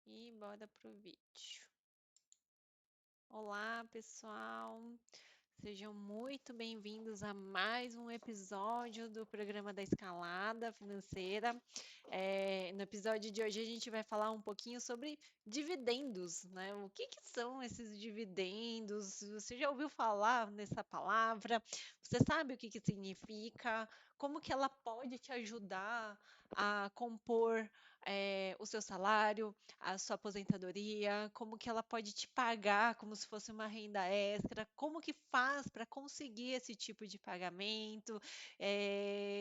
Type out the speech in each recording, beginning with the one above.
E bora pro vídeo. Olá, pessoal. Sejam muito bem-vindos a mais um episódio do programa da Escalada Financeira. No episódio de hoje a gente vai falar um pouquinho sobre dividendos, né? O que são esses dividendos? Você já ouviu falar nessa palavra? Você sabe o que significa? Como que ela pode te ajudar a compor o seu salário, a sua aposentadoria? Como que ela pode te pagar como se fosse uma renda extra? Como que faz para conseguir esse tipo de pagamento?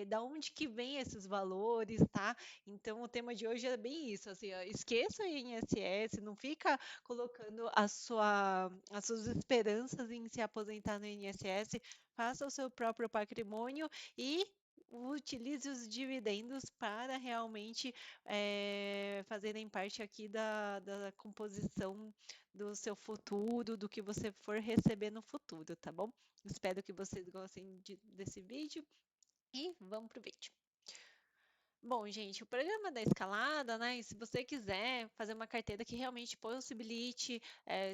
Da onde que vem esses valores, tá? Então, o tema de hoje é bem isso, assim, ó, esqueça o INSS, não fica colocando as suas esperanças em se aposentar no INSS, faça o seu próprio patrimônio e utilize os dividendos para realmente fazerem parte aqui da composição do seu futuro, do que você for receber no futuro, tá bom? Espero que vocês gostem desse vídeo e vamos pro vídeo. Bom, gente, o programa da escalada, né? E se você quiser fazer uma carteira que realmente possibilite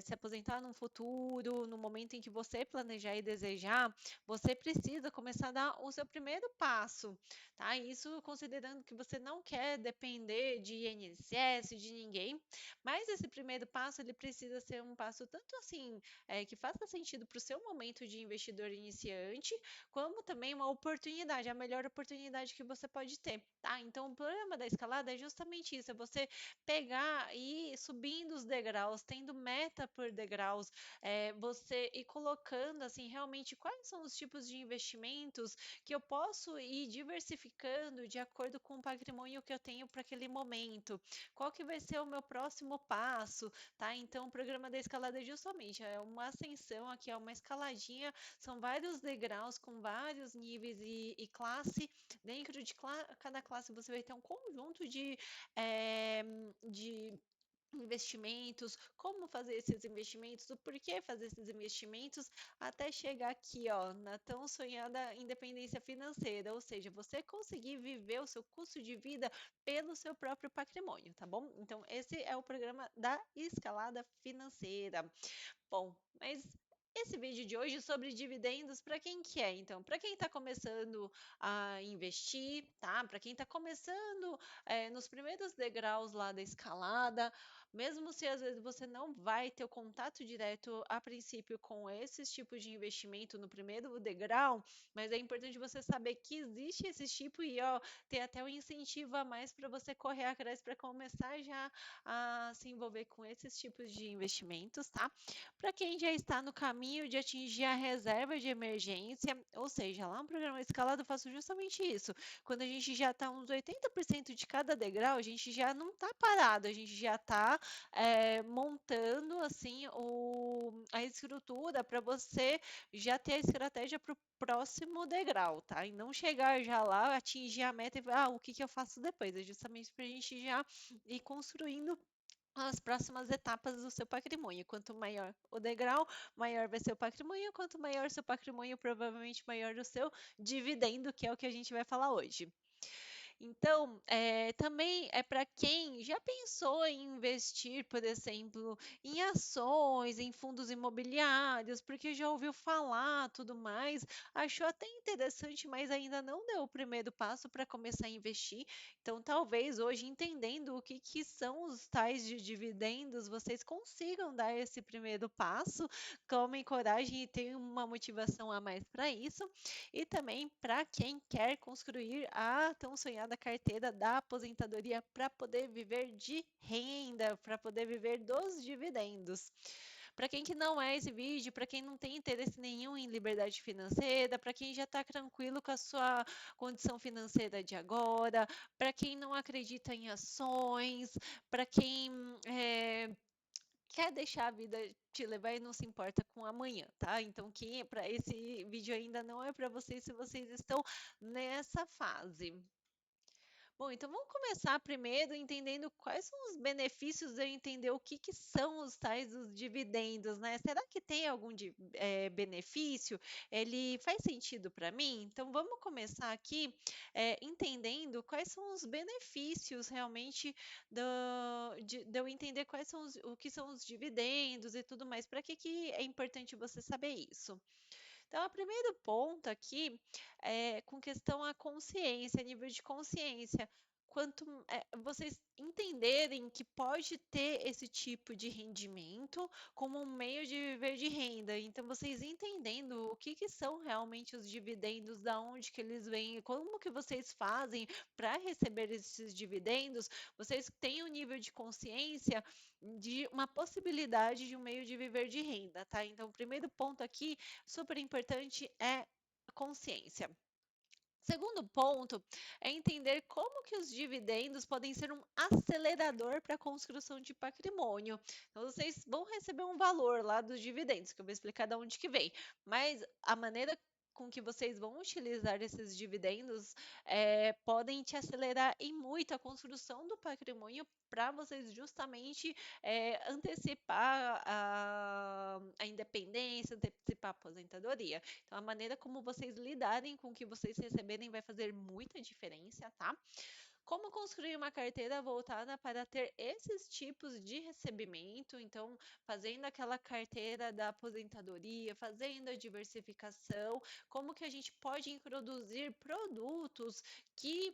se aposentar no futuro, no momento em que você planejar e desejar, você precisa começar a dar o seu primeiro passo, tá? Isso considerando que você não quer depender de INSS, de ninguém, mas esse primeiro passo ele precisa ser um passo tanto assim que faça sentido para o seu momento de investidor iniciante, como também uma oportunidade, a melhor oportunidade que você pode ter, tá? Então, o problema da escalada é justamente isso, é você pegar e ir subindo os degraus, tendo meta por degraus, você ir colocando, assim, realmente quais são os tipos de investimentos que eu posso ir diversificando de acordo com o patrimônio que eu tenho para aquele momento. Qual que vai ser o meu próximo passo, tá? Então, o programa da escalada é justamente é uma ascensão aqui, é uma escaladinha, são vários degraus com vários níveis e classe. Dentro de cada classe você vai ter um conjunto de investimentos, como fazer esses investimentos, o porquê fazer esses investimentos, até chegar aqui, ó, na tão sonhada independência financeira, ou seja, você conseguir viver o seu custo de vida pelo seu próprio patrimônio, tá bom? Então, esse é o programa da escalada financeira. Bom, mas esse vídeo de hoje é sobre dividendos para quem que é? Então, para quem está começando a investir, tá? Para quem está começando nos primeiros degraus lá da escalada, mesmo se às vezes você não vai ter o contato direto a princípio com esses tipos de investimento no primeiro degrau, mas é importante você saber que existe esse tipo e ó, ter até um incentivo a mais para você correr atrás para começar já a se envolver com esses tipos de investimentos, tá? Para quem já está no caminho de atingir a reserva de emergência, ou seja, lá no programa escalado eu faço justamente isso. Quando a gente já está uns 80% de cada degrau, a gente já não está parado, a gente já está montando assim a estrutura para você já ter a estratégia para o próximo degrau, tá? E não chegar já lá, atingir a meta e o que eu faço depois? É justamente para a gente já ir construindo as próximas etapas do seu patrimônio. Quanto maior o degrau, maior vai ser o patrimônio. Quanto maior o seu patrimônio, provavelmente maior o seu dividendo, que é o que a gente vai falar hoje. Então, também é para quem já pensou em investir, por exemplo, em ações, em fundos imobiliários, porque já ouviu falar, tudo mais, achou até interessante, mas ainda não deu o primeiro passo para começar a investir. Então, talvez hoje, entendendo o que são os tais de dividendos, vocês consigam dar esse primeiro passo, tomem coragem e tenham uma motivação a mais para isso. E também para quem quer construir a tão sonhada carteira da aposentadoria para poder viver de renda, para poder viver dos dividendos. Para quem que não é esse vídeo, para quem não tem interesse nenhum em liberdade financeira, para quem já está tranquilo com a sua condição financeira de agora, para quem não acredita em ações, para quem quer deixar a vida te levar e não se importa com amanhã, tá? Então, quem é para esse vídeo ainda não é para vocês se vocês estão nessa fase. Bom, então vamos começar primeiro entendendo quais são os benefícios de eu entender o que que são os tais dos dividendos, né? Será que tem algum benefício? Ele faz sentido para mim? Então vamos começar aqui entendendo quais são os benefícios realmente de eu entender quais são o que são os dividendos e tudo mais. Para que que é importante você saber isso? Então, o primeiro ponto aqui é com questão à consciência, nível de consciência. Quanto vocês entenderem que pode ter esse tipo de rendimento como um meio de viver de renda. Então, vocês entendendo o que que são realmente os dividendos, da onde que eles vêm, como que vocês fazem para receber esses dividendos, vocês têm um nível de consciência de uma possibilidade de um meio de viver de renda, tá? Então, o primeiro ponto aqui super importante é a consciência. Segundo ponto é entender como que os dividendos podem ser um acelerador para a construção de patrimônio. Então, vocês vão receber um valor lá dos dividendos, que eu vou explicar de onde que vem, mas a maneira com que vocês vão utilizar esses dividendos podem te acelerar em muito a construção do patrimônio para vocês justamente antecipar a independência, antecipar a aposentadoria. Então, a maneira como vocês lidarem com o que vocês receberem vai fazer muita diferença, tá? Como construir uma carteira voltada para ter esses tipos de recebimento? Então, fazendo aquela carteira da aposentadoria, fazendo a diversificação, como que a gente pode introduzir produtos que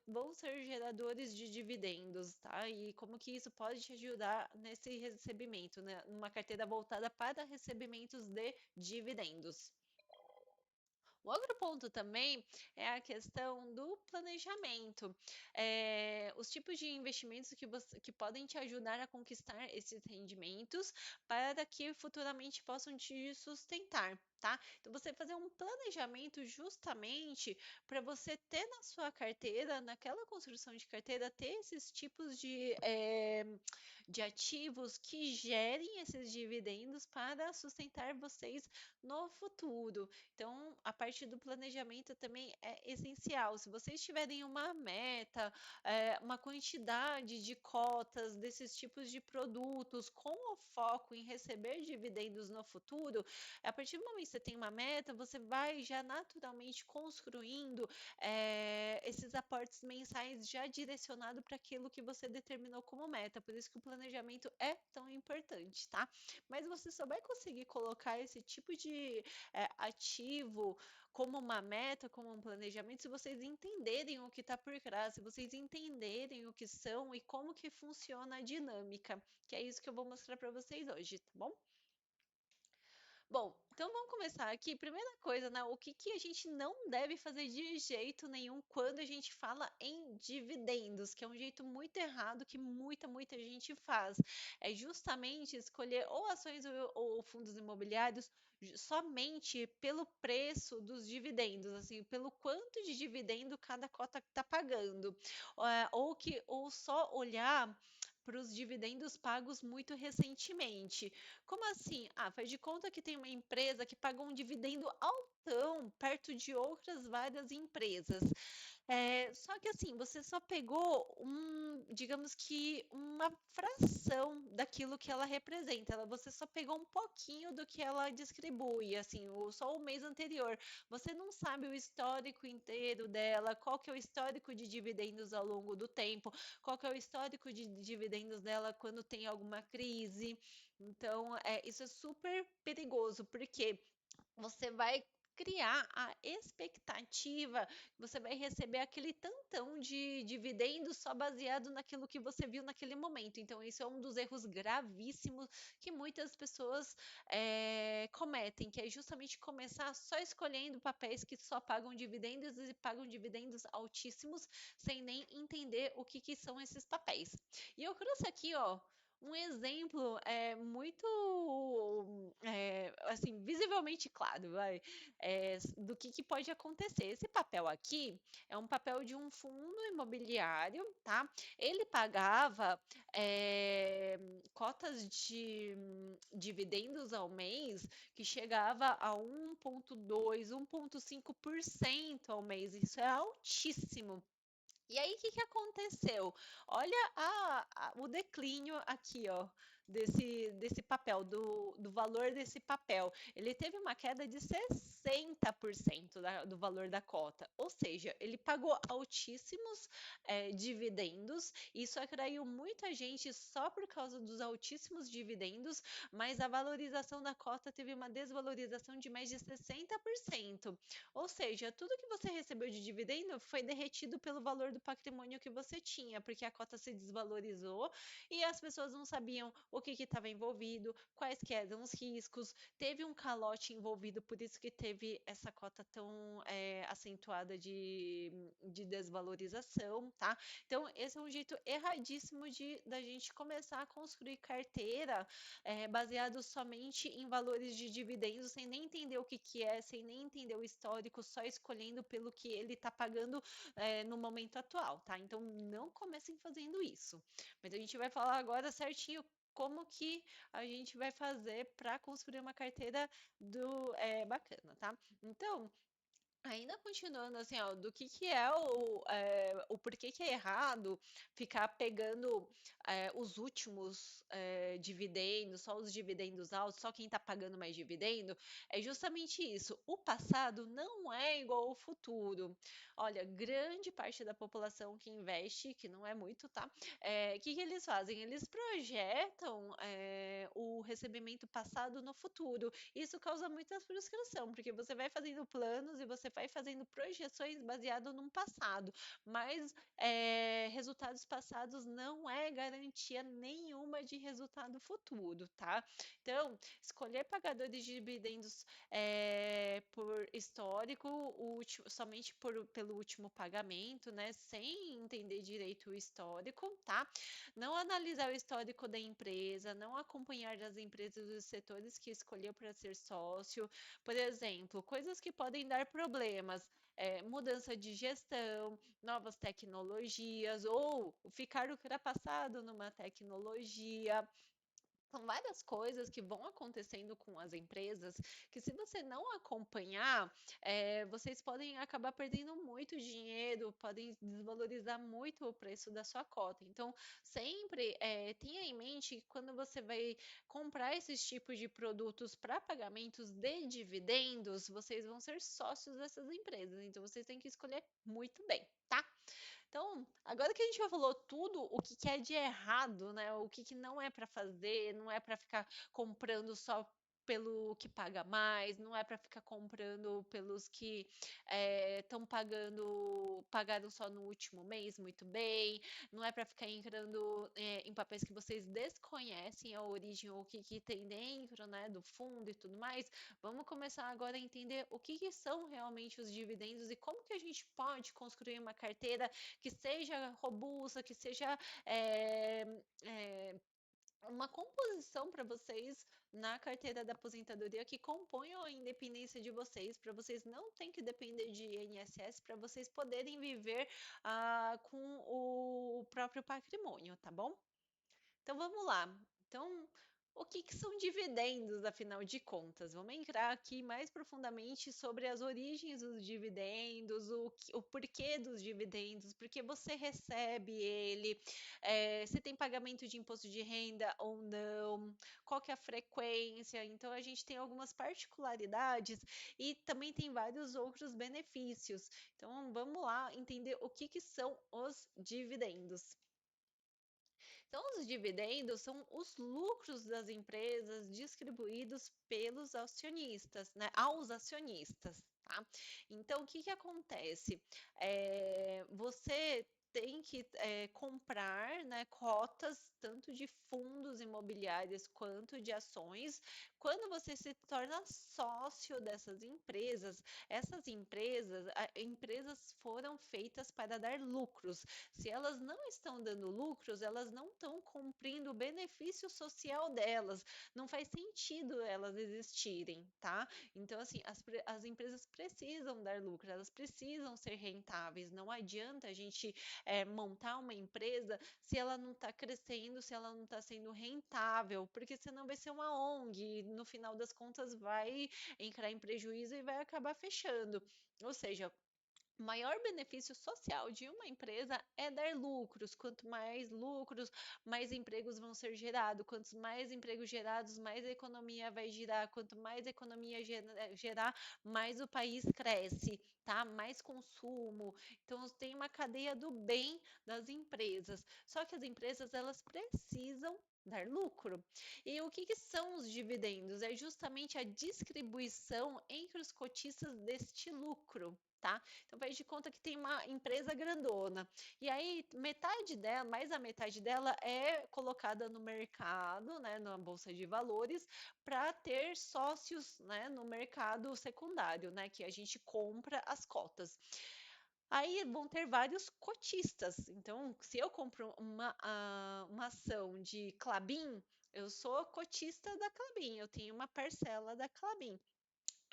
vão ser geradores de dividendos, tá? E como que isso pode te ajudar nesse recebimento, né? Uma carteira voltada para recebimentos de dividendos. O outro ponto também é a questão do planejamento. Os tipos de investimentos que podem te ajudar a conquistar esses rendimentos para que futuramente possam te sustentar, tá? Então, você fazer um planejamento justamente para você ter na sua carteira, naquela construção de carteira, ter esses tipos de ativos que gerem esses dividendos para sustentar vocês no futuro. Então, a parte do planejamento também é essencial. Se vocês tiverem uma meta, uma quantidade de cotas desses tipos de produtos com o foco em receber dividendos no futuro, a partir do momento que você tem uma meta, você vai já naturalmente construindo esses aportes mensais já direcionado para aquilo que você determinou como meta. Por isso que o planejamento é tão importante, tá? Mas você só vai conseguir colocar esse tipo de ativo como uma meta, como um planejamento, se vocês entenderem o que está por trás, se vocês entenderem o que são e como que funciona a dinâmica, que é isso que eu vou mostrar para vocês hoje, tá bom? Bom, então vamos começar aqui. Primeira coisa, né? O que que a gente não deve fazer de jeito nenhum quando a gente fala em dividendos, que é um jeito muito errado que muita gente faz. É justamente escolher ou ações ou fundos imobiliários somente pelo preço dos dividendos, assim, pelo quanto de dividendo cada cota está pagando. Ou só olhar para os dividendos pagos muito recentemente. Como assim? Ah, faz de conta que tem uma empresa que pagou um dividendo altão perto de outras várias empresas. Só que assim, você só pegou digamos que uma fração daquilo que ela representa. Você só pegou um pouquinho do que ela distribui, assim, só o mês anterior. Você não sabe o histórico inteiro dela, qual que é o histórico de dividendos ao longo do tempo, qual que é o histórico de dividendos dela quando tem alguma crise. Então, isso é super perigoso, porque você vai criar a expectativa, você vai receber aquele tantão de dividendos só baseado naquilo que você viu naquele momento. Então, isso é um dos erros gravíssimos que muitas pessoas cometem, que é justamente começar só escolhendo papéis que só pagam dividendos e pagam dividendos altíssimos, sem nem entender o que, que são esses papéis. E eu trouxe aqui, ó, um exemplo muito assim, visivelmente claro, vai, do que pode acontecer. Esse papel aqui é um papel de um fundo imobiliário, tá? Ele pagava cotas de dividendos ao mês que chegava a 1,2, 1,5% ao mês. Isso é altíssimo. E aí, o que que aconteceu? Olha o declínio aqui, ó, desse papel, do valor desse papel. Ele teve uma queda de 60% do valor da cota, ou seja, ele pagou altíssimos dividendos. Isso atraiu muita gente só por causa dos altíssimos dividendos, mas a valorização da cota teve uma desvalorização de mais de 60%. Ou seja, tudo que você recebeu de dividendo foi derretido pelo valor do patrimônio que você tinha, porque a cota se desvalorizou e as pessoas não sabiam o que estava envolvido, quais que eram os riscos. Teve um calote envolvido, por isso que teve essa cota tão acentuada de desvalorização, tá? Então, esse é um jeito erradíssimo da gente começar a construir carteira baseado somente em valores de dividendos, sem nem entender o que, que é, sem nem entender o histórico, só escolhendo pelo que ele está pagando no momento atual, tá? Então não comecem fazendo isso. Mas a gente vai falar agora certinho como que a gente vai fazer para construir uma carteira bacana, tá? Então, ainda continuando assim, ó, do que é o porquê que é errado ficar pegando os últimos dividendos, só os dividendos altos, só quem está pagando mais dividendo, é justamente isso. O passado não é igual ao futuro. Olha, grande parte da população que investe, que não é muito, tá? O que que eles fazem? Eles projetam o recebimento passado no futuro. Isso causa muita frustração, porque você vai fazendo planos e você vai fazendo projeções baseado num passado, mas resultados passados não é garantia nenhuma de resultado futuro, tá? Então, escolher pagadores de dividendos por histórico, somente pelo último pagamento, né? Sem entender direito o histórico, tá? Não analisar o histórico da empresa, não acompanhar as empresas dos setores que escolheu para ser sócio. Por exemplo, coisas que podem dar problemas. Mudança de gestão, novas tecnologias ou ficar ultrapassado numa tecnologia. São várias coisas que vão acontecendo com as empresas que, se você não acompanhar, vocês podem acabar perdendo muito dinheiro, podem desvalorizar muito o preço da sua cota. Então, sempre tenha em mente que quando você vai comprar esses tipos de produtos para pagamentos de dividendos, vocês vão ser sócios dessas empresas. Então, vocês têm que escolher muito bem, tá? Então, agora que a gente já falou tudo, o que que é de errado, né? O que que não é para fazer, não é para ficar comprando só pelo que paga mais, não é para ficar comprando pelos que estão pagaram só no último mês, muito bem, não é para ficar entrando em papéis que vocês desconhecem a origem, ou o que que tem dentro, né, do fundo e tudo mais. Vamos começar agora a entender o que que são realmente os dividendos e como que a gente pode construir uma carteira que seja robusta, que seja é, é, uma composição para vocês na carteira da aposentadoria que componham a independência de vocês, para vocês não terem que depender de INSS, para vocês poderem viver com o próprio patrimônio, tá bom? Então vamos lá. Então, o que que são dividendos, afinal de contas? Vamos entrar aqui mais profundamente sobre as origens dos dividendos, o porquê dos dividendos, porque você recebe ele, se tem pagamento de imposto de renda ou não, qual que é a frequência. Então, a gente tem algumas particularidades e também tem vários outros benefícios. Então, vamos lá entender o que que são os dividendos. Então, os dividendos são os lucros das empresas distribuídos pelos acionistas, né? Aos acionistas, tá? Então, o que que acontece? Você tem que comprar, né, cotas tanto de fundos imobiliários quanto de ações. Quando você se torna sócio dessas empresas, empresas foram feitas para dar lucros. Se elas não estão dando lucros, elas não estão cumprindo o benefício social delas. Não faz sentido elas existirem, tá? Então, assim, as empresas precisam dar lucro, elas precisam ser rentáveis. Não adianta a gente montar uma empresa se ela não está crescendo, se ela não está sendo rentável, porque senão vai ser uma ONG e no final das contas vai entrar em prejuízo e vai acabar fechando. Ou seja, O maior benefício social de uma empresa é dar lucros. Quanto mais lucros, mais empregos vão ser gerados. Quantos mais empregos gerados, mais a economia vai girar. Quanto mais a economia gerar, mais o país cresce, tá? Mais consumo. Então tem uma cadeia do bem das empresas. Só que as empresas elas precisam dar lucro. E o que, que são os dividendos? É justamente a distribuição entre os cotistas deste lucro. Tá? Então faz de conta que tem uma empresa grandona. E aí, metade dela, mais a metade dela é colocada no mercado, né, na bolsa de valores, para ter sócios, né, no mercado secundário, né, que a gente compra as cotas. Aí vão ter vários cotistas. Então, se eu compro uma ação de Klabin, eu sou cotista da Klabin, eu tenho uma parcela da Klabin.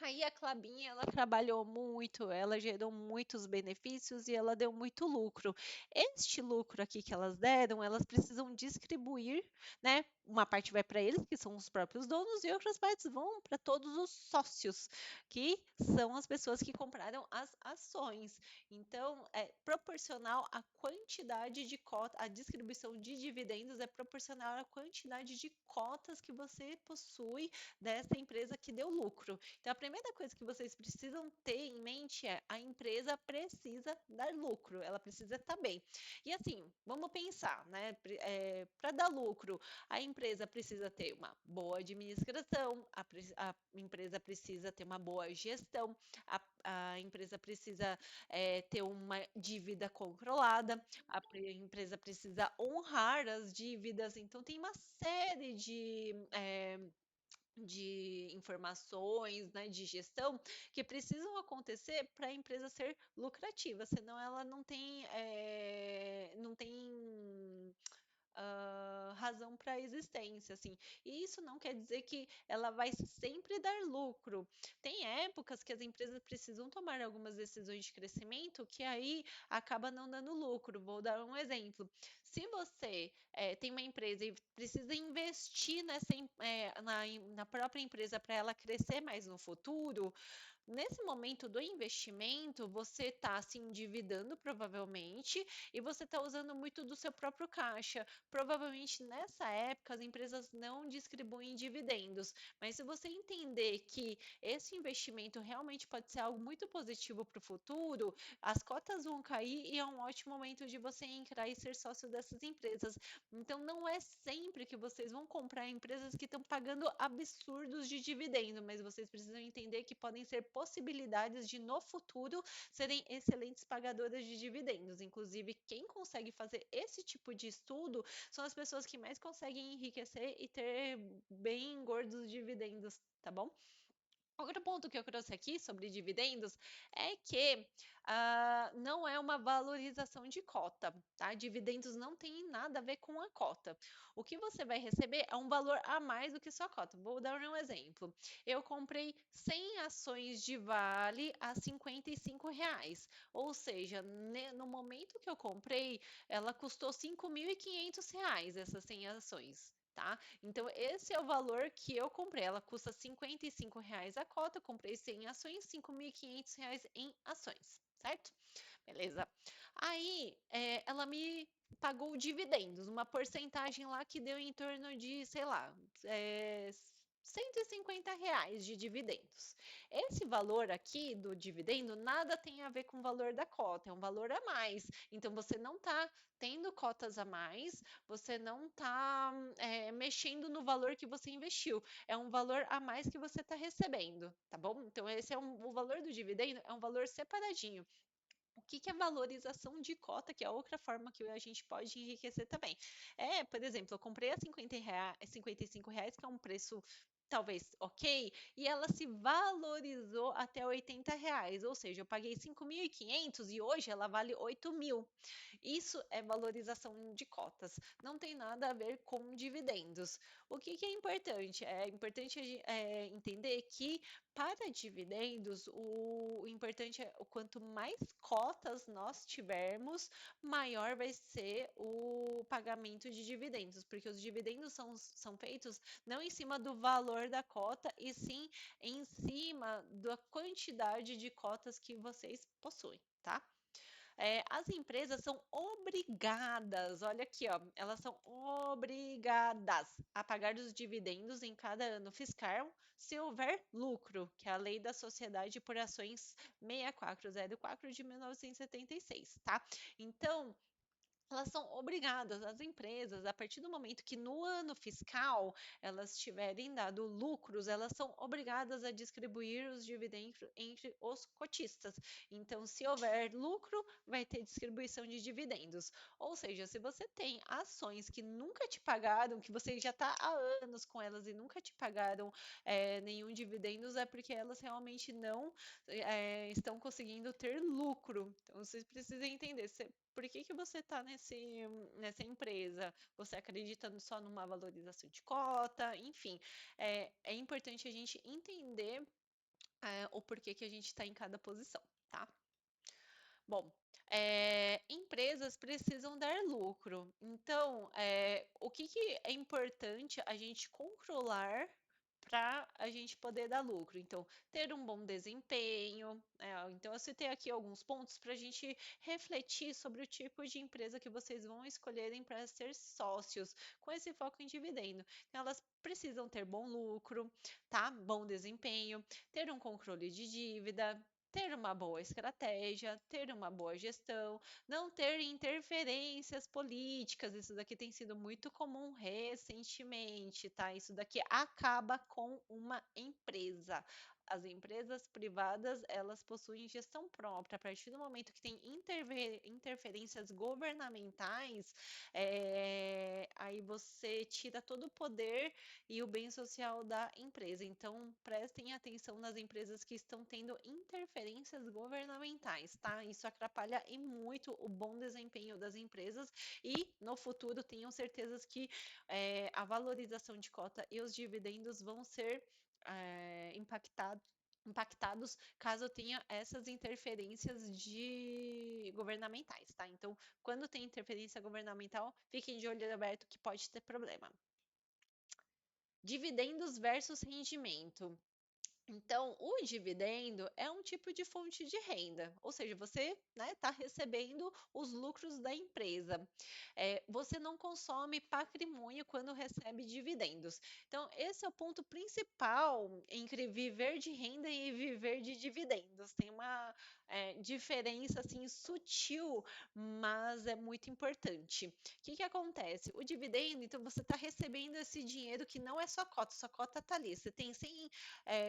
Aí a Klabin, ela trabalhou muito, ela gerou muitos benefícios e ela deu muito lucro. Este lucro aqui que elas deram, elas precisam distribuir, né? Uma parte vai para eles, que são os próprios donos, e outras partes vão para todos os sócios, que são as pessoas que compraram as ações. Então, é proporcional à quantidade de cotas, a distribuição de dividendos é proporcional à quantidade de cotas que você possui dessa empresa que deu lucro. Então, a primeira coisa que vocês precisam ter em mente é a empresa precisa dar lucro, ela precisa estar bem. E assim, vamos pensar, né? Para dar lucro, a empresa precisa ter uma boa administração, a empresa precisa ter uma boa gestão, a empresa precisa ter uma dívida controlada, empresa precisa honrar as dívidas, então tem uma série de informações, né, de gestão que precisam acontecer para a empresa ser lucrativa, senão ela não tem razão para a existência, assim. E isso não quer dizer que ela vai sempre dar lucro. Tem épocas que as empresas precisam tomar algumas decisões de crescimento que aí acaba não dando lucro. Vou dar um exemplo. Se você tem uma empresa e precisa investir na própria empresa para ela crescer mais no futuro, nesse momento do investimento, você está se endividando provavelmente e você está usando muito do seu próprio caixa. Provavelmente nessa época as empresas não distribuem dividendos, mas se você entender que esse investimento realmente pode ser algo muito positivo para o futuro, as cotas vão cair e é um ótimo momento de você entrar e ser sócio dessas empresas. Então não é sempre que vocês vão comprar empresas que estão pagando absurdos de dividendo, mas vocês precisam entender que podem ser possibilidades de no futuro serem excelentes pagadoras de dividendos. Inclusive, quem consegue fazer esse tipo de estudo são as pessoas que mais conseguem enriquecer e ter bem gordos dividendos, tá bom? Outro ponto que eu trouxe aqui sobre dividendos é que não é uma valorização de cota, tá? Dividendos não tem nada a ver com a cota. O que você vai receber é um valor a mais do que sua cota. Vou dar um exemplo. Eu comprei 100 ações de Vale a R$ 55, ou seja, no momento que eu comprei, ela custou R$ 5.500, essas 100 ações. Tá? Então, esse é o valor que eu comprei. Ela custa R$ 55 a cota. Eu comprei 100 ações, R$ 5.500 em ações, certo? Beleza. Aí, ela me pagou dividendos, uma porcentagem lá que deu em torno de, sei lá, R$ 150 de dividendos. Esse valor aqui do dividendo nada tem a ver com o valor da cota, é um valor a mais. Então, você não está tendo cotas a mais, você não está mexendo no valor que você investiu. É um valor a mais que você está recebendo, tá bom? Então, esse é o valor do dividendo, é um valor separadinho. O que, que é valorização de cota, que é outra forma que a gente pode enriquecer também? Por exemplo, eu comprei a R$ 55, que é um preço talvez ok, e ela se valorizou até R$ 80, ou seja, eu paguei 5.500 e hoje ela vale 8.000. Isso é valorização de cotas, não tem nada a ver com dividendos. O que, que é importante? É importante entender que para dividendos, o importante é o quanto mais cotas nós tivermos, maior vai ser o pagamento de dividendos, porque os dividendos são feitos não em cima do valor da cota, e sim em cima da quantidade de cotas que vocês possuem. tá? As empresas são obrigadas, olha aqui, ó, elas são obrigadas a pagar os dividendos em cada ano fiscal se houver lucro, que é a Lei da Sociedade por Ações 6404 de 1976, tá? Então, elas são obrigadas, as empresas, a partir do momento que no ano fiscal elas tiverem dado lucros, elas são obrigadas a distribuir os dividendos entre os cotistas. Então, se houver lucro, vai ter distribuição de dividendos. Ou seja, se você tem ações que nunca te pagaram, que você já está há anos com elas e nunca te pagaram nenhum dividendos, é porque elas realmente não estão conseguindo ter lucro. Então, vocês precisam entender. Por que que você está nessa empresa? Você acredita só numa valorização de cota? Enfim, é importante a gente entender o porquê que a gente está em cada posição, tá? Bom, empresas precisam dar lucro. Então, o que que é importante a gente controlar para a gente poder dar lucro? Então, ter um bom desempenho. Então, eu citei aqui alguns pontos para a gente refletir sobre o tipo de empresa que vocês vão escolherem para ser sócios, com esse foco em dividendo. Então, elas precisam ter bom lucro, tá? Bom desempenho, ter um controle de dívida, ter uma boa estratégia, ter uma boa gestão, não ter interferências políticas. Isso daqui tem sido muito comum recentemente, tá? Isso daqui acaba com uma empresa. As empresas privadas, elas possuem gestão própria. A partir do momento que tem interferências governamentais, aí você tira todo o poder e o bem social da empresa. Então, prestem atenção nas empresas que estão tendo interferências governamentais, tá? Isso atrapalha e muito o bom desempenho das empresas e no futuro tenham certeza que a valorização de cota e os dividendos vão ser impactados caso tenha essas interferências governamentais, tá? Então, quando tem interferência governamental, fiquem de olho aberto que pode ter problema. Dividendos versus rendimento. Então, o dividendo é um tipo de fonte de renda, ou seja, você está recebendo os lucros da empresa. Você não consome patrimônio quando recebe dividendos. Então, esse é o ponto principal entre viver de renda e viver de dividendos. Tem uma diferença assim sutil, mas é muito importante. O que que acontece? O dividendo, então você está recebendo esse dinheiro que não é sua cota está ali. Você tem 100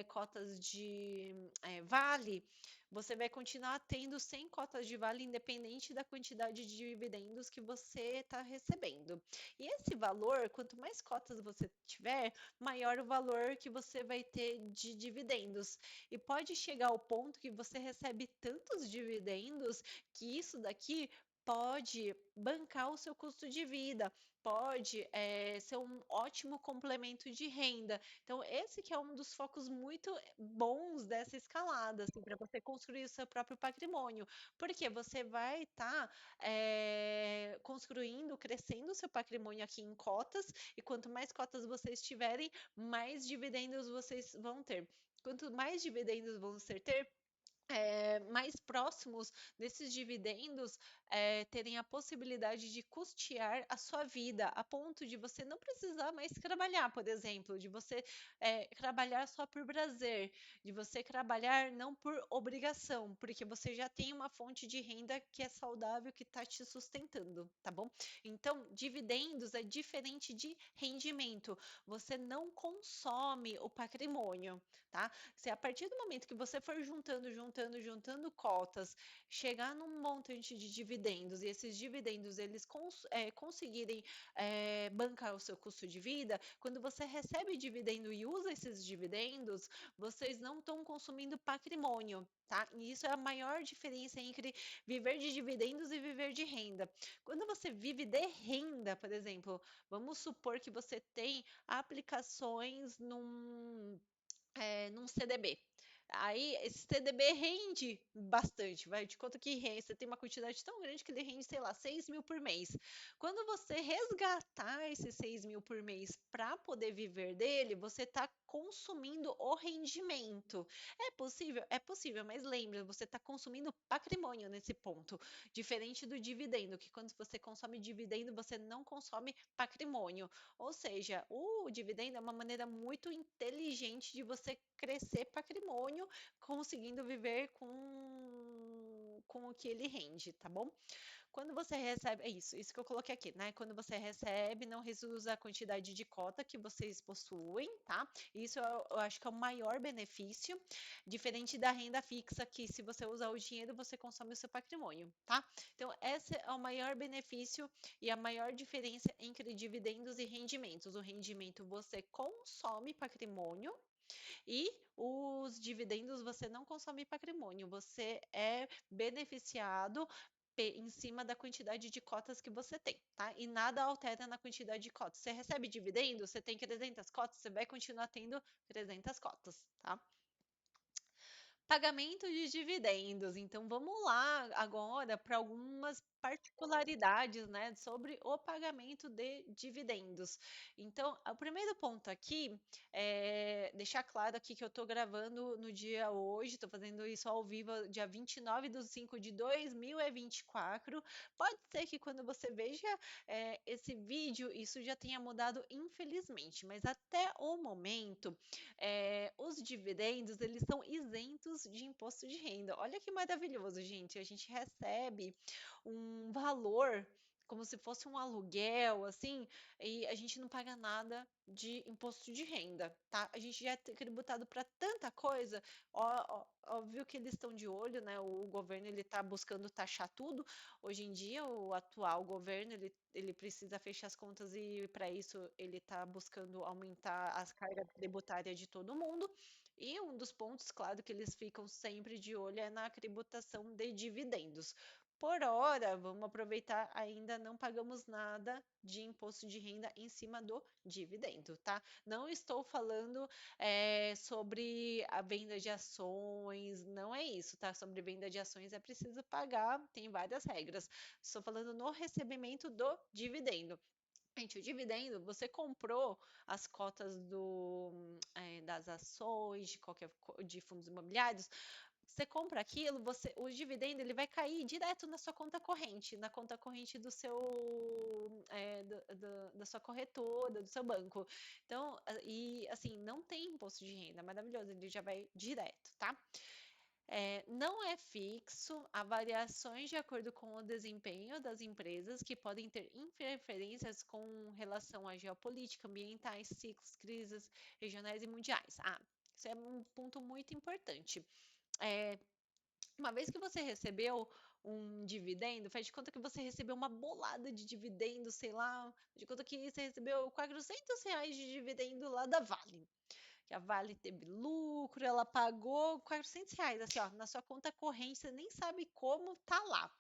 cotas de vale, você vai continuar tendo 100 cotas de vale, independente da quantidade de dividendos que você está recebendo. E esse valor, quanto mais cotas você tiver, maior o valor que você vai ter de dividendos. E pode chegar ao ponto que você recebe tantos dividendos que isso daqui pode bancar o seu custo de vida, pode ser um ótimo complemento de renda. Então, esse que é um dos focos muito bons dessa escalada, assim, para você construir o seu próprio patrimônio, porque você vai estar construindo, crescendo o seu patrimônio aqui em cotas, e quanto mais cotas vocês tiverem, mais dividendos vocês vão ter. Quanto mais dividendos vão ser ter, mais próximos desses dividendos terem a possibilidade de custear a sua vida, a ponto de você não precisar mais trabalhar, por exemplo, de você trabalhar só por prazer, de você trabalhar não por obrigação, porque você já tem uma fonte de renda que é saudável, que está te sustentando, tá bom? Então, dividendos é diferente de rendimento. Você não consome o patrimônio, tá? Se a partir do momento que você for juntando cotas, chegar num montante de dividendos e esses dividendos eles conseguirem bancar o seu custo de vida, quando você recebe dividendo e usa esses dividendos, vocês não estão consumindo patrimônio, tá? E isso é a maior diferença entre viver de dividendos e viver de renda. Quando você vive de renda, por exemplo, vamos supor que você tem aplicações num CDB. Aí esse CDB rende bastante, vai de conta que rende, você tem uma quantidade tão grande que ele rende, sei lá, 6.000 por mês. Quando você resgatar esses 6.000 por mês para poder viver dele, você está consumindo o rendimento. É possível? É possível, mas lembra, você está consumindo patrimônio nesse ponto, diferente do dividendo, que quando você consome dividendo, você não consome patrimônio. Ou seja, o dividendo é uma maneira muito inteligente de você crescer patrimônio, conseguindo viver com o que ele rende, tá bom? Quando você recebe, é isso que eu coloquei aqui, né? Quando você recebe, não reduz a quantidade de cota que vocês possuem, tá? Isso eu acho que é o maior benefício, diferente da renda fixa, que se você usar o dinheiro, você consome o seu patrimônio, tá? Então, esse é o maior benefício e a maior diferença entre dividendos e rendimentos. O rendimento você consome patrimônio, e os dividendos você não consome patrimônio, você é beneficiado em cima da quantidade de cotas que você tem, tá? E nada altera na quantidade de cotas. Você recebe dividendo, você tem 300 cotas, você vai continuar tendo 300 cotas, tá? Pagamento de dividendos. Então, vamos lá agora para algumas particularidades, né, sobre o pagamento de dividendos. Então, o primeiro ponto aqui é deixar claro aqui que eu estou gravando no dia hoje, estou fazendo isso ao vivo, dia 29/5/2024. Pode ser que quando você veja esse vídeo, isso já tenha mudado, infelizmente, mas até o momento os dividendos, eles são isentos de imposto de renda. Olha que maravilhoso, gente. A gente recebe um valor como se fosse um aluguel, assim, e a gente não paga nada de imposto de renda, tá? A gente já é tributado para tanta coisa, óbvio que eles estão de olho, né? O governo ele está buscando taxar tudo. Hoje em dia, o atual governo ele precisa fechar as contas e para isso ele está buscando aumentar as cargas tributárias de todo mundo. E um dos pontos, claro, que eles ficam sempre de olho é na tributação de dividendos. Por hora, vamos aproveitar, ainda não pagamos nada de imposto de renda em cima do dividendo, tá? Não estou falando sobre a venda de ações, não é isso, tá? Sobre venda de ações é preciso pagar, tem várias regras. Estou falando no recebimento do dividendo. Gente, o dividendo, você comprou as cotas das ações, de fundos imobiliários, você compra aquilo, o dividendo ele vai cair direto na sua conta corrente, na conta corrente do seu, da sua corretora, do seu banco. Então, e assim, não tem imposto de renda, maravilhoso, ele já vai direto, tá? Não é fixo, há variações de acordo com o desempenho das empresas que podem ter interferências com relação à geopolítica, ambientais, ciclos, crises regionais e mundiais. Ah, isso é um ponto muito importante. É, uma vez que você recebeu um dividendo, faz de conta que você recebeu uma bolada de dividendo, sei lá, faz de conta que você recebeu R$ 400 de dividendo lá da Vale, que a Vale teve lucro, ela pagou R$ 400, assim, ó, na sua conta corrente, você nem sabe como tá lá.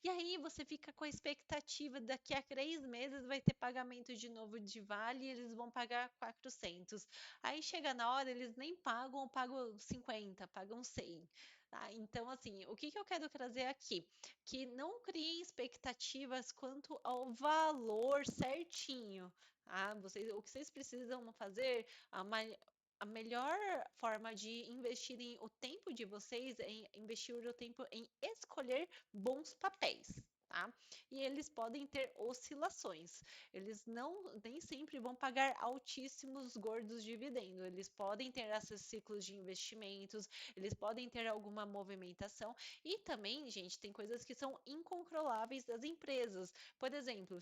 E aí você fica com a expectativa, daqui a 3 meses vai ter pagamento de novo de Vale e eles vão pagar 400. Aí chega na hora, eles nem pagam, pagam 50, pagam 100. Tá? Então, assim, o que que eu quero trazer aqui? Que não criem expectativas quanto ao valor certinho. Tá? O que vocês precisam fazer, a melhor forma de investirem o tempo de vocês é investir o tempo em escolher bons papéis. Tá? E eles podem ter oscilações. Eles não nem sempre vão pagar altíssimos gordos dividendos. Eles podem ter esses ciclos de investimentos, eles podem ter alguma movimentação e também, gente, tem coisas que são incontroláveis das empresas. Por exemplo,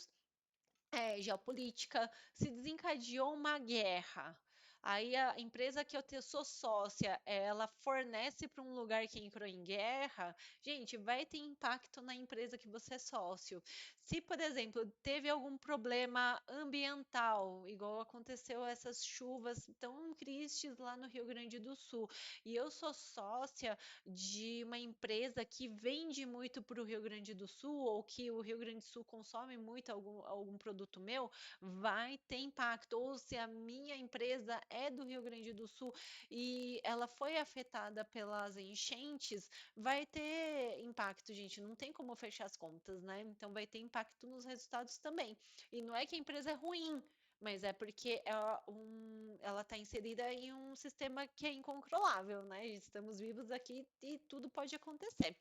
geopolítica, se desencadeou uma guerra. Aí a empresa que sou sócia, ela fornece para um lugar que entrou em guerra, gente, vai ter impacto na empresa que você é sócio. Se, por exemplo, teve algum problema ambiental, igual aconteceu essas chuvas tão tristes lá no Rio Grande do Sul, e eu sou sócia de uma empresa que vende muito para o Rio Grande do Sul, ou que o Rio Grande do Sul consome muito algum produto meu, vai ter impacto. Ou se a minha empresa é do Rio Grande do Sul e ela foi afetada pelas enchentes, vai ter impacto, gente. Não tem como fechar as contas, né? Então vai ter impacto nos resultados também. E não é que a empresa é ruim, mas é porque ela está inserida em um sistema que é incontrolável, né? Estamos vivos aqui e tudo pode acontecer.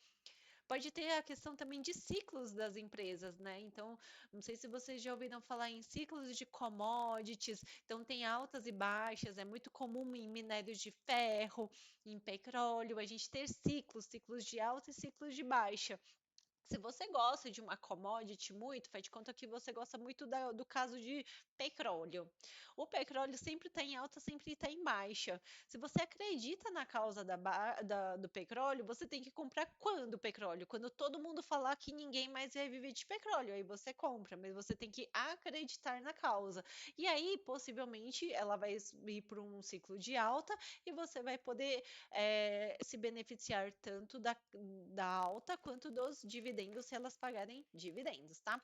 Pode ter a questão também de ciclos das empresas, né? Então, não sei se vocês já ouviram falar em ciclos de commodities. Então, tem altas e baixas. É muito comum em minérios de ferro, em petróleo, a gente ter ciclos, ciclos de alta e ciclos de baixa. Se você gosta de uma commodity muito, faz de conta que você gosta muito do caso de petróleo. O petróleo sempre está em alta, sempre está em baixa. Se você acredita na causa do petróleo, você tem que comprar quando o petróleo? Quando todo mundo falar que ninguém mais vai viver de petróleo, aí você compra, mas você tem que acreditar na causa. E aí, possivelmente, ela vai ir para um ciclo de alta e você vai poder se beneficiar tanto da alta quanto dos dividendos se elas pagarem dividendos, tá?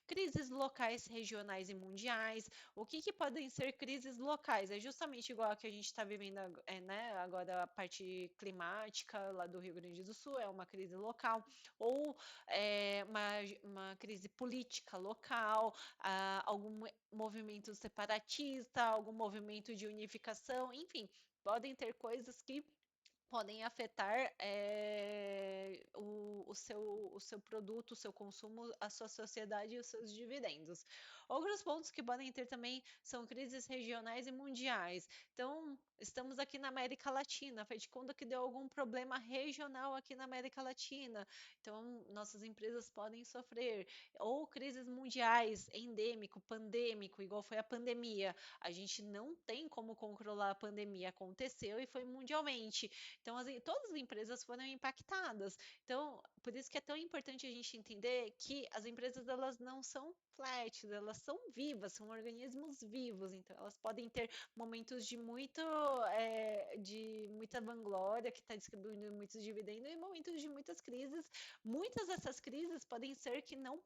Crises locais, regionais e mundiais. O que podem ser crises locais? É justamente igual a que a gente está vivendo, né? Agora a parte climática lá do Rio Grande do Sul é uma crise local, ou uma crise política local, algum movimento separatista, algum movimento de unificação, enfim, podem ter coisas que podem afetar o seu produto, o seu consumo, a sua sociedade e os seus dividendos. Outros pontos que podem ter também são crises regionais e mundiais. Então, estamos aqui na América Latina, faz de conta que deu algum problema regional aqui na América Latina. Então, nossas empresas podem sofrer. Ou crises mundiais, endêmico, pandêmico, igual foi a pandemia. A gente não tem como controlar a pandemia, aconteceu e foi mundialmente. Então, todas as empresas foram impactadas. Então, por isso que é tão importante a gente entender que as empresas elas não são flat, elas são vivas, são organismos vivos. Então, elas podem ter momentos de muita vanglória, que está distribuindo muitos dividendos, e momentos de muitas crises. Muitas dessas crises podem ser que não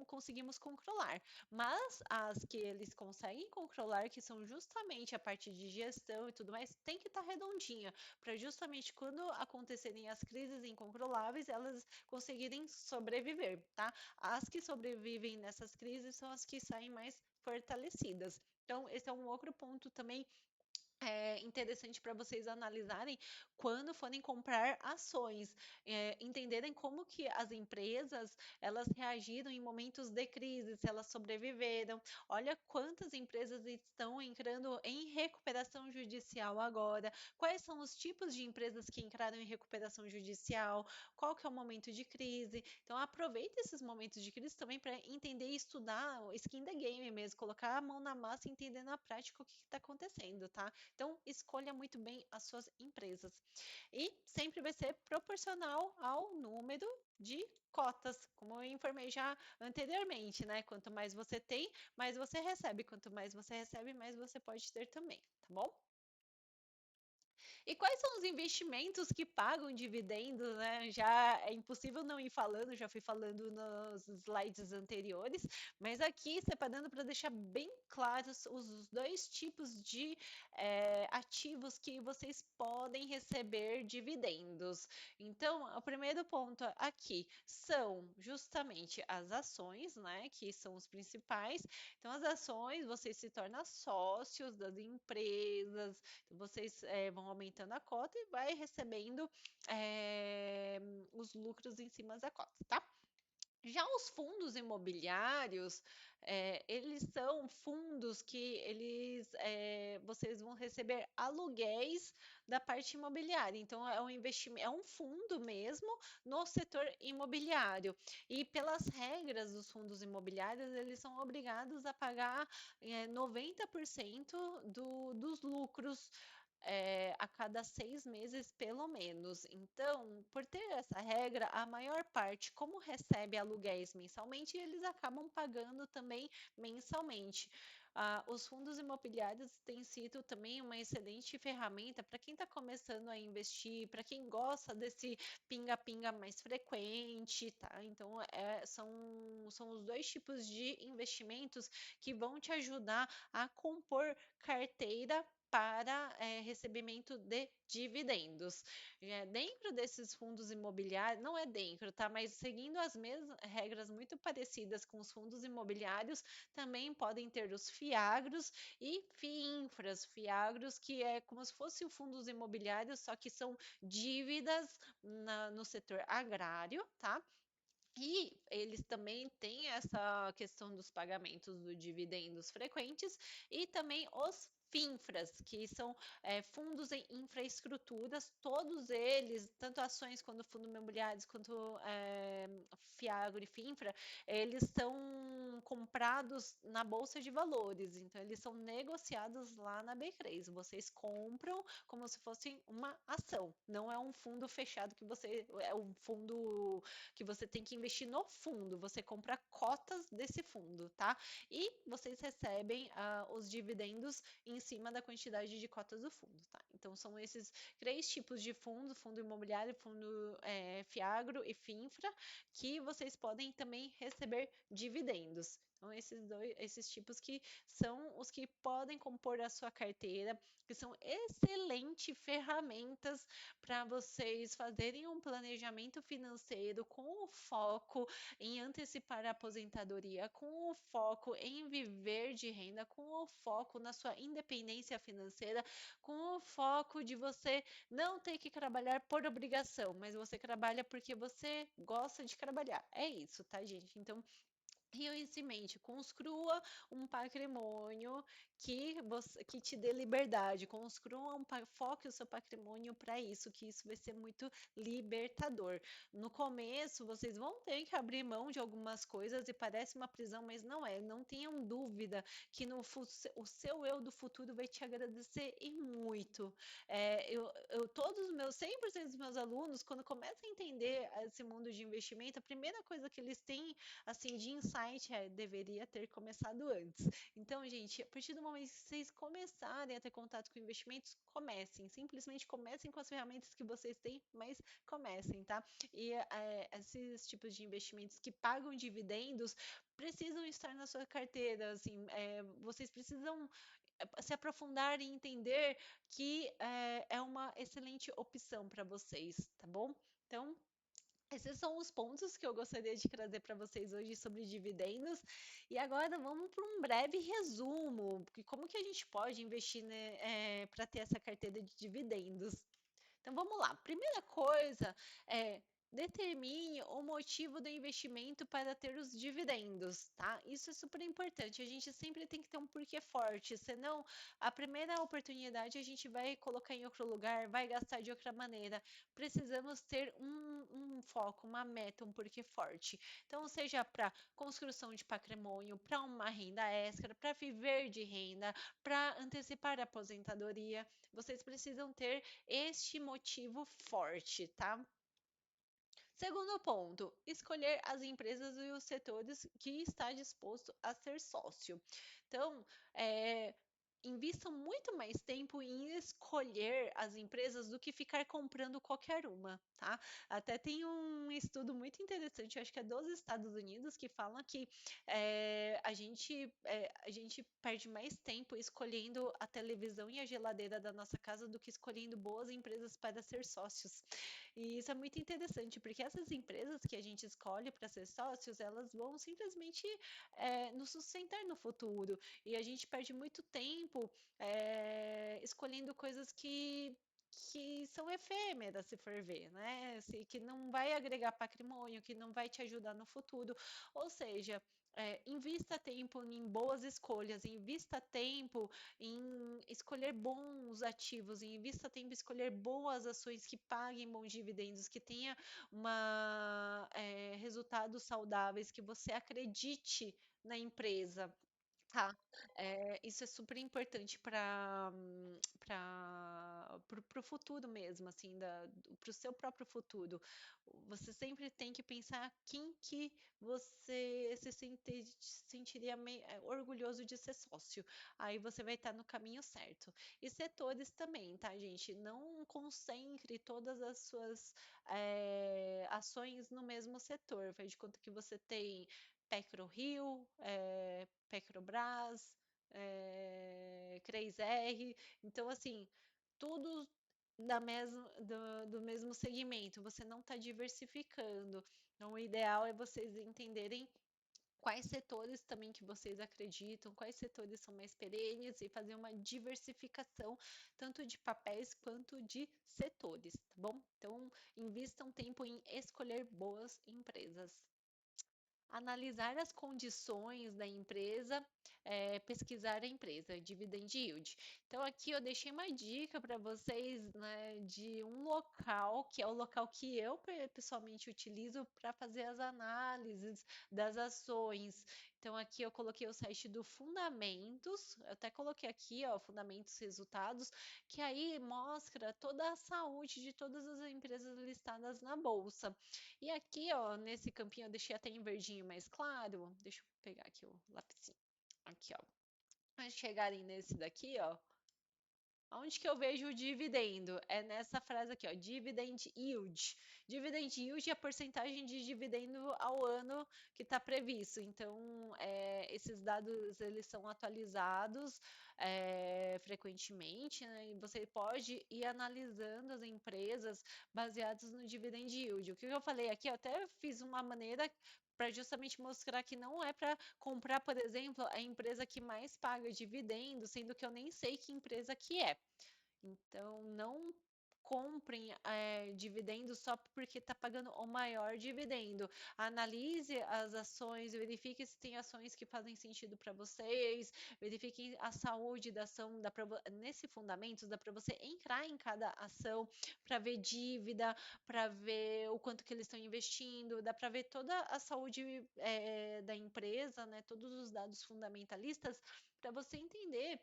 conseguimos controlar. Mas as que eles conseguem controlar, que são justamente a parte de gestão e tudo mais, tem que estar redondinha, para justamente quando acontecerem as crises incontroláveis, elas conseguirem sobreviver, tá? As que sobrevivem nessas crises são as que saem mais fortalecidas. Então, esse é um outro ponto também interessante para vocês analisarem quando forem comprar ações, entenderem como que as empresas elas reagiram em momentos de crise, se elas sobreviveram. Olha quantas empresas estão entrando em recuperação judicial agora. Quais são os tipos de empresas que entraram em recuperação judicial? Qual que é o momento de crise? Então aproveite esses momentos de crise também para entender e estudar o skin the game mesmo, colocar a mão na massa e entender na prática o que está acontecendo, tá? Então, escolha muito bem as suas empresas. E sempre vai ser proporcional ao número de cotas, como eu informei já anteriormente, né? Quanto mais você tem, mais você recebe. Quanto mais você recebe, mais você pode ter também, tá bom? E quais são os investimentos que pagam dividendos, né? Já é impossível não ir falando, já fui falando nos slides anteriores, mas aqui separando para deixar bem claros os dois tipos de ativos que vocês podem receber dividendos. Então, o primeiro ponto aqui são justamente as ações, né? Que são os principais. Então, as ações, vocês se tornam sócios das empresas, vocês vão aumentando a cota e vai recebendo os lucros em cima da cota, tá? Já os fundos imobiliários, eles são fundos que vocês vão receber aluguéis da parte imobiliária. Então, é um investimento, é um fundo mesmo no setor imobiliário. E pelas regras dos fundos imobiliários, eles são obrigados a pagar 90% dos lucros a cada 6 meses, pelo menos. Então, por ter essa regra, a maior parte, como recebe aluguéis mensalmente, eles acabam pagando também mensalmente. Os fundos imobiliários têm sido também uma excelente ferramenta para quem está começando a investir, para quem gosta desse pinga-pinga mais frequente, tá? Então, são os dois tipos de investimentos que vão te ajudar a compor carteira para recebimento de dividendos. Dentro desses fundos imobiliários, não é dentro, tá? Mas seguindo as mesmas regras muito parecidas com os fundos imobiliários, também podem ter os fiagros e FIINFRAs. Fiagros que é como se fosse o fundos imobiliários, só que são dívidas no setor agrário, tá? E eles também têm essa questão dos pagamentos dos dividendos frequentes e também os FINFRAs, que são fundos em infraestruturas, todos eles, tanto ações quanto fundos imobiliários, quanto FIAGRO e FINFRA, eles são comprados na Bolsa de Valores, então eles são negociados lá na B3. Vocês compram como se fosse uma ação, não é um fundo fechado que é um fundo que você tem que investir no fundo, você compra cotas desse fundo, tá? E vocês recebem os dividendos em cima da quantidade de cotas do fundo, tá? Então são esses três tipos de fundo, fundo imobiliário, fundo Fiagro e Finfra, que vocês podem também receber dividendos. Então, esses tipos que são os que podem compor a sua carteira, que são excelentes ferramentas para vocês fazerem um planejamento financeiro com o foco em antecipar a aposentadoria, com o foco em viver de renda, com o foco na sua independência financeira, com o foco de você não ter que trabalhar por obrigação, mas você trabalha porque você gosta de trabalhar. É isso, tá, gente? Então, tenha isso em mente, construa um patrimônio que te dê liberdade, foque o seu patrimônio para isso, que isso vai ser muito libertador. No começo, vocês vão ter que abrir mão de algumas coisas e parece uma prisão, mas não é. Não tenham dúvida que o seu eu do futuro vai te agradecer e muito. Todos os meus, 100% dos meus alunos, quando começam a entender esse mundo de investimento, a primeira coisa que eles têm assim, de insight deveria ter começado antes. Então, gente, a partir do momento que vocês começarem a ter contato com investimentos, comecem. Simplesmente comecem com as ferramentas que vocês têm, mas comecem, tá? E esses tipos de investimentos que pagam dividendos precisam estar na sua carteira, assim, vocês precisam se aprofundar e entender que é uma excelente opção para vocês, tá bom? Então, esses são os pontos que eu gostaria de trazer para vocês hoje sobre dividendos. E agora vamos para um breve resumo, porque como que a gente pode investir, né, para ter essa carteira de dividendos? Então vamos lá. Primeira coisa é determine o motivo do investimento para ter os dividendos, tá? Isso é super importante. A gente sempre tem que ter um porquê forte, senão a primeira oportunidade a gente vai colocar em outro lugar, vai gastar de outra maneira. Precisamos ter um foco, uma meta, um porquê forte. Então, seja para construção de patrimônio, para uma renda extra, para viver de renda, para antecipar a aposentadoria, vocês precisam ter este motivo forte, tá? Segundo ponto, escolher as empresas e os setores que está disposto a ser sócio. Então, é, invistam muito mais tempo em escolher as empresas do que ficar comprando qualquer uma, tá? Até tem um estudo muito interessante, eu acho que é dos Estados Unidos, que fala que a gente perde mais tempo escolhendo a televisão e a geladeira da nossa casa do que escolhendo boas empresas para ser sócios. E isso é muito interessante, porque essas empresas que a gente escolhe para ser sócios, elas vão simplesmente nos sustentar no futuro. E a gente perde muito tempo escolhendo coisas que são efêmeras, se for ver, né? Que não vai agregar patrimônio, que não vai te ajudar no futuro. Ou seja, invista tempo em boas escolhas, invista tempo em escolher bons ativos, invista tempo em escolher boas ações que paguem bons dividendos, que tenha resultados saudáveis, que você acredite na empresa. Tá, isso é super importante para o futuro mesmo, assim, para o seu próprio futuro. Você sempre tem que pensar quem que você sentiria orgulhoso de ser sócio. Aí você vai estar no caminho certo. E setores também, tá, gente? Não concentre todas as suas ações no mesmo setor. Faz de conta que você tem PetroRio, Petrobras, 3R. Então, assim, tudo do mesmo segmento, você não está diversificando. Então, o ideal é vocês entenderem quais setores também que vocês acreditam, quais setores são mais perenes e fazer uma diversificação tanto de papéis quanto de setores, tá bom? Então, invistam tempo em escolher boas empresas. Analisar as condições da empresa, pesquisar a empresa, dividend yield. Então, aqui eu deixei uma dica para vocês, né, de um local, que é o local que eu pessoalmente utilizo para fazer as análises das ações. Então, aqui eu coloquei o site do Fundamentos, eu até coloquei aqui, ó, Fundamentos Resultados, que aí mostra toda a saúde de todas as empresas listadas na bolsa. E aqui, ó, nesse campinho eu deixei até em verdinho mais claro. Deixa eu pegar aqui o lapisinho. Aqui, ó. Mas chegarem nesse daqui, ó, onde que eu vejo o dividendo? É nessa frase aqui, ó, dividend yield. Dividend yield é a porcentagem de dividendo ao ano que está previsto. Então, esses dados eles são atualizados frequentemente, né? E você pode ir analisando as empresas baseadas no dividend yield. O que eu falei aqui, eu até fiz uma maneira para justamente mostrar que não é para comprar, por exemplo, a empresa que mais paga dividendos, sendo que eu nem sei que empresa que é. Então, não comprem dividendos só porque está pagando o maior dividendo. Analise as ações, verifique se tem ações que fazem sentido para vocês, verifique a saúde da ação. Nesse fundamentos, dá para você entrar em cada ação para ver dívida, para ver o quanto que eles estão investindo, dá para ver toda a saúde da empresa, né? Todos os dados fundamentalistas para você entender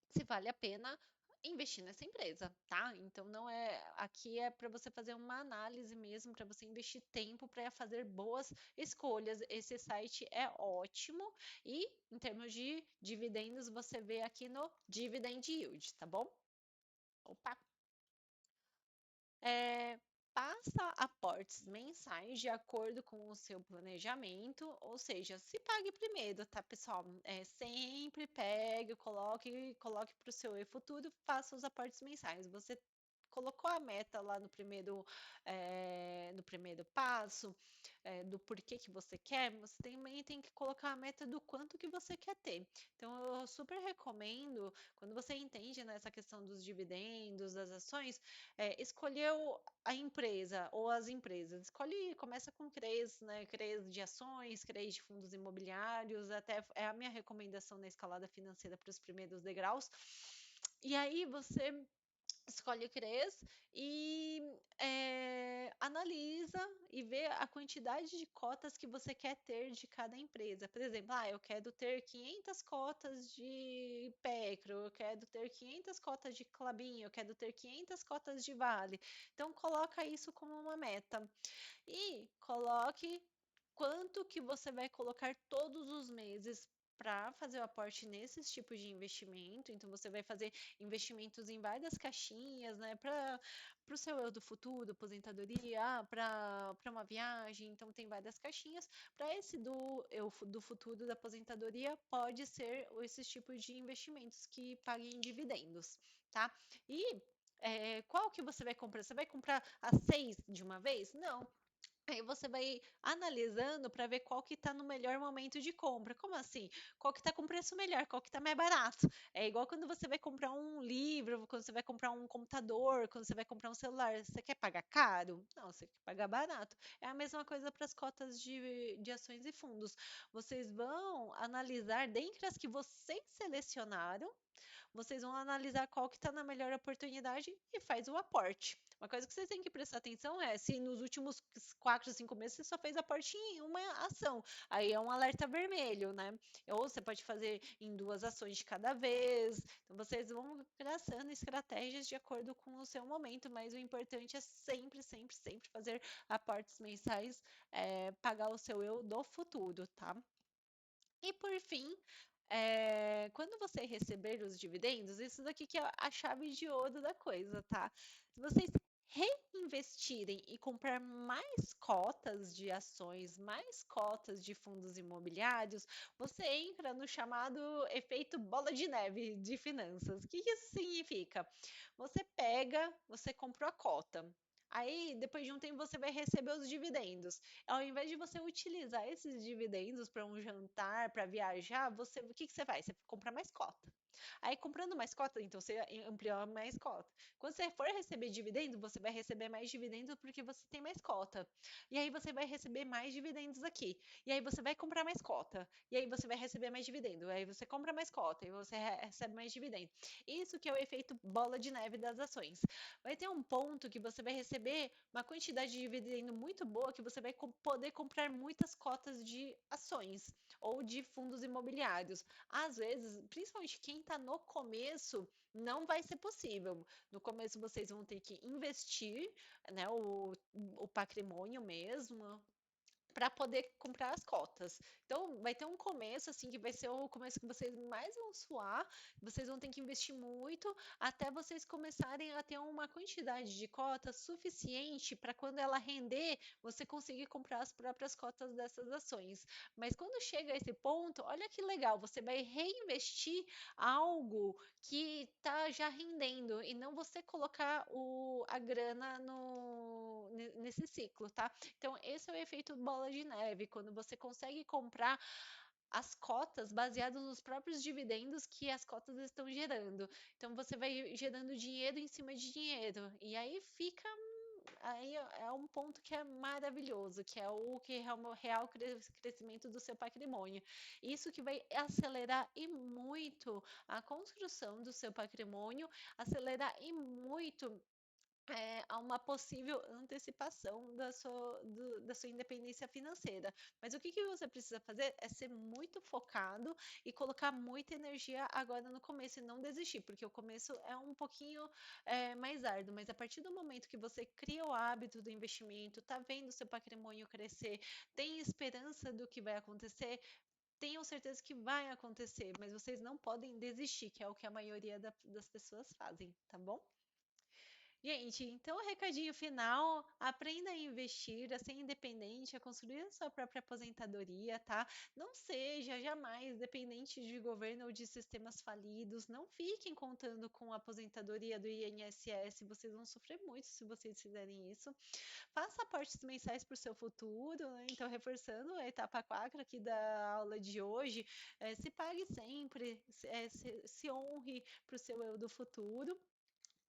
se vale a pena investir nessa empresa, tá? Então não é, aqui é para você fazer uma análise mesmo, para você investir tempo para fazer boas escolhas. Esse site é ótimo e em termos de dividendos você vê aqui no Dividend Yield, tá bom? Opa, é, passa aportes mensais de acordo com o seu planejamento, ou seja, se pague primeiro, tá, pessoal? Sempre pegue, coloque para o seu futuro, faça os aportes mensais. Você colocou a meta lá no primeiro passo, do porquê que você quer, você também tem que colocar a meta do quanto que você quer ter. Então, eu super recomendo, quando você entende nessa questão dos dividendos, das ações, escolheu a empresa ou as empresas. Escolhe, começa com CREs, né? CREs de ações, CREs de fundos imobiliários, até é a minha recomendação na escalada financeira para os primeiros degraus. E aí você escolhe o CREs e analisa e vê a quantidade de cotas que você quer ter de cada empresa. Por exemplo, eu quero ter 500 cotas de Pecro, eu quero ter 500 cotas de Klabin, eu quero ter 500 cotas de Vale. Então, coloca isso como uma meta e coloque quanto que você vai colocar todos os meses para fazer o aporte nesses tipos de investimento. Então, você vai fazer investimentos em várias caixinhas, né? Para o seu eu do futuro, aposentadoria, para uma viagem. Então, tem várias caixinhas. Para esse do eu do futuro da aposentadoria, pode ser esses tipos de investimentos que paguem dividendos, tá? E qual que você vai comprar? Você vai comprar as 6 de uma vez? Não. Aí você vai analisando para ver qual que está no melhor momento de compra. Como assim? Qual que está com preço melhor? Qual que está mais barato? É igual quando você vai comprar um livro, quando você vai comprar um computador, quando você vai comprar um celular. Você quer pagar caro? Não, você quer pagar barato. É a mesma coisa para as cotas de ações e fundos. Vocês vão analisar dentre as que vocês selecionaram, vocês vão analisar qual que está na melhor oportunidade e faz o aporte. Uma coisa que vocês têm que prestar atenção é se nos últimos 4, 5 meses você só fez aporte em uma ação. Aí é um alerta vermelho, né? Ou você pode fazer em 2 ações de cada vez. Então vocês vão traçando estratégias de acordo com o seu momento, mas o importante é sempre, sempre, sempre fazer aportes mensais, pagar o seu eu do futuro, tá? E por fim, quando você receber os dividendos, isso daqui que é a chave de ouro da coisa, tá? Se vocês reinvestirem e comprar mais cotas de ações, mais cotas de fundos imobiliários, você entra no chamado efeito bola de neve de finanças. O que que isso significa? Você pega, você comprou a cota. Aí, depois de um tempo, você vai receber os dividendos. Ao invés de você utilizar esses dividendos para um jantar, para viajar, o que que você faz? Você compra mais cota. Aí, comprando mais cota, então você amplia mais cota. Quando você for receber dividendo, você vai receber mais dividendos porque você tem mais cota. E aí você vai receber mais dividendos aqui. E aí você vai comprar mais cota. E aí você vai receber mais dividendo. Aí você compra mais cota e você recebe mais dividendo. Isso que é o efeito bola de neve das ações. Vai ter um ponto que você vai receber uma quantidade de dividendo muito boa que você vai poder comprar muitas cotas de ações ou de fundos imobiliários. Às vezes, principalmente quem está no começo, não vai ser possível. No começo vocês vão ter que investir, né, o patrimônio mesmo, para poder comprar as cotas. Então, vai ter um começo, assim, que vai ser o começo que vocês mais vão suar, vocês vão ter que investir muito até vocês começarem a ter uma quantidade de cotas suficiente para quando ela render, você conseguir comprar as próprias cotas dessas ações. Mas quando chega a esse ponto, olha que legal, você vai reinvestir algo que está já rendendo e não você colocar a grana nesse ciclo, tá? Então, esse é o efeito bola de neve, quando você consegue comprar as cotas baseadas nos próprios dividendos que as cotas estão gerando. Então, você vai gerando dinheiro em cima de dinheiro. E aí fica. Aí é um ponto que é maravilhoso, que é o que é o real crescimento do seu patrimônio. Isso que vai acelerar e muito a construção do seu patrimônio, acelerar e muito a uma possível antecipação da sua independência financeira. Mas o que que você precisa fazer é ser muito focado e colocar muita energia agora no começo e não desistir, porque o começo é um pouquinho mais árduo, mas a partir do momento que você cria o hábito do investimento, tá vendo seu patrimônio crescer, tem esperança do que vai acontecer, tenham certeza que vai acontecer, mas vocês não podem desistir, que é o que a maioria das pessoas fazem, tá bom? Gente, então o recadinho final, aprenda a investir, a ser independente, a construir a sua própria aposentadoria, tá? Não seja jamais dependente de governo ou de sistemas falidos, não fiquem contando com a aposentadoria do INSS, vocês vão sofrer muito se vocês fizerem isso. Faça aportes mensais para o seu futuro, né? Então, reforçando a etapa 4 aqui da aula de hoje, se pague sempre, se honre para o seu eu do futuro.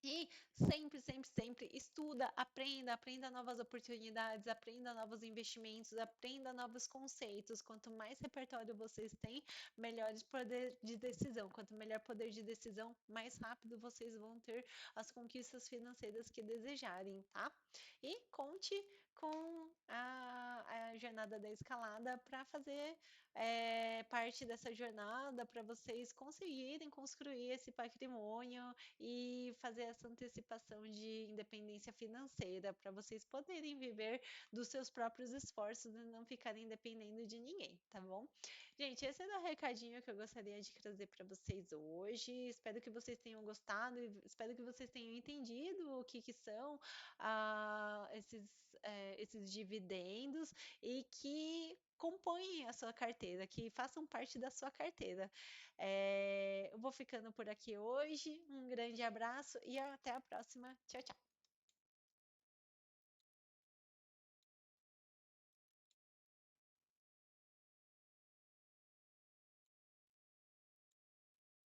E sempre, sempre, sempre estuda, aprenda novas oportunidades, aprenda novos investimentos, aprenda novos conceitos. Quanto mais repertório vocês têm, melhor poder de decisão. Quanto melhor poder de decisão, mais rápido vocês vão ter as conquistas financeiras que desejarem, tá? E conte com a jornada da escalada para fazer parte dessa jornada, para vocês conseguirem construir esse patrimônio e fazer essa antecipação de independência financeira para vocês poderem viver dos seus próprios esforços e não ficarem dependendo de ninguém, tá bom? Gente, esse era o recadinho que eu gostaria de trazer para vocês hoje. Espero que vocês tenham gostado e espero que vocês tenham entendido o que, que são esses dividendos e que compõem a sua carteira, que façam parte da sua carteira. Eu vou ficando por aqui hoje. Um grande abraço e até a próxima. Tchau, tchau.